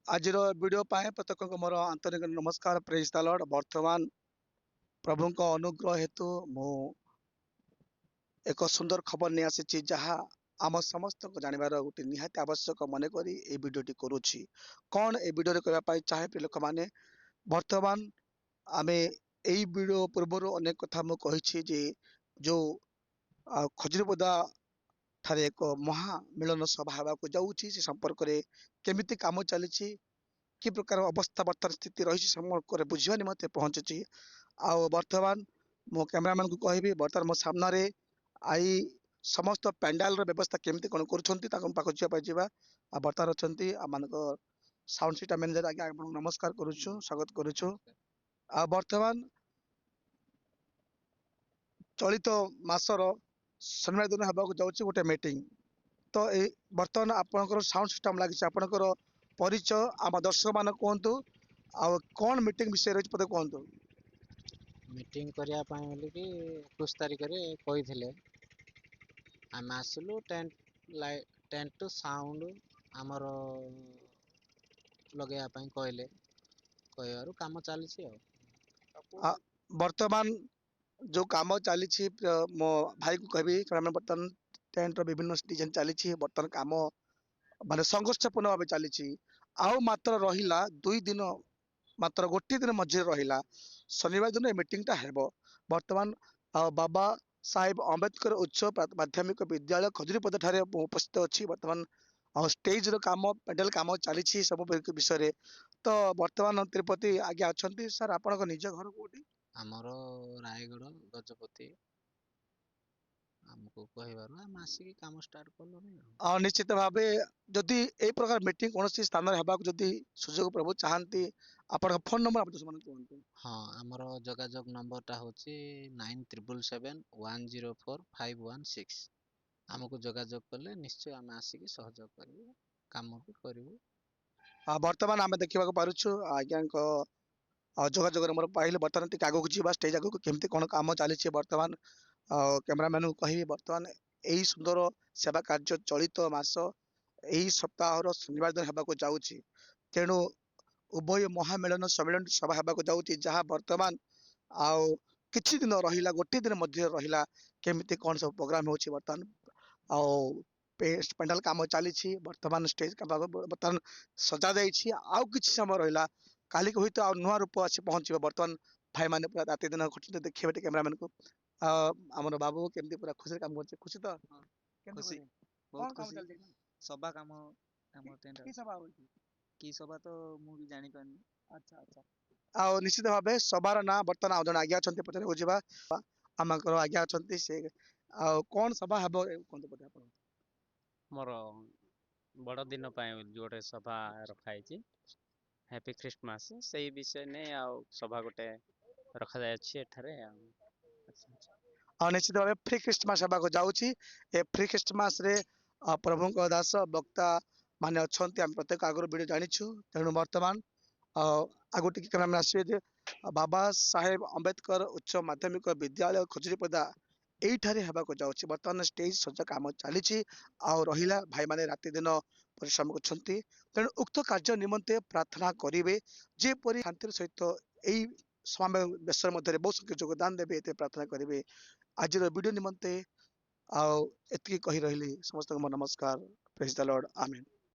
आज वीडियो पाए प्रत्येक मोर आंतरिक नमस्कार प्रेज द लॉर्ड। वर्तमान प्रभु अनुग्रह हेतु मु एक सुंदर खबर नहीं आसी जहाँ आम समस्त को जानवर गोटे निहाती आवश्यक मन करी ए वीडियोटी करुच्ची। कौन ए वीडियो करने चाहे प्रिय लोक मैंने वर्तमान आमे यही वीडियो पूर्वर अनेक कथा मुझे जे जो खजुरीपदा ठारे एक महामिलन सभा होगा जाऊँगी से संपर्क में केमिति काम चली कि प्रकार अवस्था बर्तमान स्थिति रही समग्र बुझा निमंते पहुंची। आउ बर्तमान मो कैमरामैन को कहबी बर्तमान मो सामने आई समस्त पेंडाल व्यवस्था केमती कौन कर बर्तमान अच्छा आम साउंड सिस्टम मैनेजर आगे नमस्कार करुचु स्वागत करुचु। आ बर्तमान चलित मासर शनिवार दिन होगा जाऊँगी गोटे मीटिंग तो बर्तमान आपंकर साउंड सिस्टम लगी आपंकर परिचय आम दर्शक मान कहतु आ कौन मीटिंग विषय रही पते कहतु। मीटिंग करने बोलिकी 21 तारिख कही आम आसलु टेंट टू साउंड आमर लगे कहले कहू कम चली। वर्तमान जो काम चली मो भाई को कहबी बर्तमान टेंट विभिन्न डिजाइन चली बर्तमान काम माने संघर्षपूर्ण भाव चली आउ मात्र रहिला 2 दिन मात्र गोटे दिन मझे रहिला शनिवार दिन मीटिंगटा हेबो। वर्तमान बाबा साहेब अम्बेडकर उच्च माध्यमिक विद्यालय खजुरीपदा ठारे उपस्थित अच्छी बर्तमान स्टेज रो काम पेंडल काम चली सब विषय तो बर्तमान तिरुपति आगे अच्छा सर आपण निज घर कोटी आमर रायगढ़ गजपति आमको कहबार आम आसिक काम स्टार्ट कलु। निश्चित भाव जदि ए प्रकार मीटिंग कौन स्थान जदि सुजोग प्रभु चाहती आपण फोन नंबर आप कहतु। हाँ आमर जोगाजोग नंबरटा हूँ 9777104516 आमको जोगाजोग कले निश्चय आम आसिक सहयोग कर काम भी करूँ। बर्तमान आम देखा पार्छु आज्ञा जोगाजोग नंबर पाइले बर्तमान टी आगे जा स्टेज आगे केमती कौन काम चली बर्तमान कैमरामैन को कह बर्तमान यही सुंदर सेवा कार्य चलित मास यही सप्ताह शनिवार दिन होगा जाऊँगी तेणु उभय महामिलन सम्मेलन सभा होगा जाऊँगी जहाँ बर्तमान आउ किछि दिन रहिला गोटे दिन मध्य रहिला केमिति कौन सब प्रोग्राम होछि बर्तमान आउ पेंडाल काम चली बर्तमान स्टेज बर्तमान सजा जाइछि आउ किछि समय रहिला काली को तो नुआ रूप आसी पहुँच बर्तमान भाई मैंने पूरा रात दिन खटुचे देखिए कैमरामैन को आमर बाबू केमती पूरा खुशी काम करछे खुशी तो खुशी बहुत खुशी सभा काम की सभा तो मु भी जानी पानी। अच्छा अच्छा आ निश्चित भाव सभार ना बर्तमान आज जन आज्ञा अच्छा पचार हो जावा आम आज्ञा अच्छा से कौन सभा हम कहते पते आप मोर बड़ दिन गोटे सभा रखाई हैप्पी क्रिसमस से विषय नहीं आउ सभा गोटे रखा जाए। निश्चित भाव फ्री क्रिसमस होगा जाऊँगी ए फ्री क्रिसमस रे प्रभु दास वक्ता माने अच्छा आम प्रत्येक आगर वीडियो जानीछु तेणु बर्तमान आगु टी कैमरा आसवे बाबा साहेब अम्बेडकर उच्च माध्यमिक विद्यालय खजुरीपदा यही होगा जाऊँगी बर्तमान स्टेज सजा काम चली आउ रहा भाई मैंने राति दिन परिश्रम कर तेणु उक्त कार्य निमंते प्रार्थना करेंगे जेपरी शांतिर सहित यही समावेश मध्य बहुत संख्य योगदान देवे ये प्रार्थना करेंगे। आज वीडियो निमंते आउ एति कही रही समस्त नमस्कार प्रेज द लॉर्ड आमेन।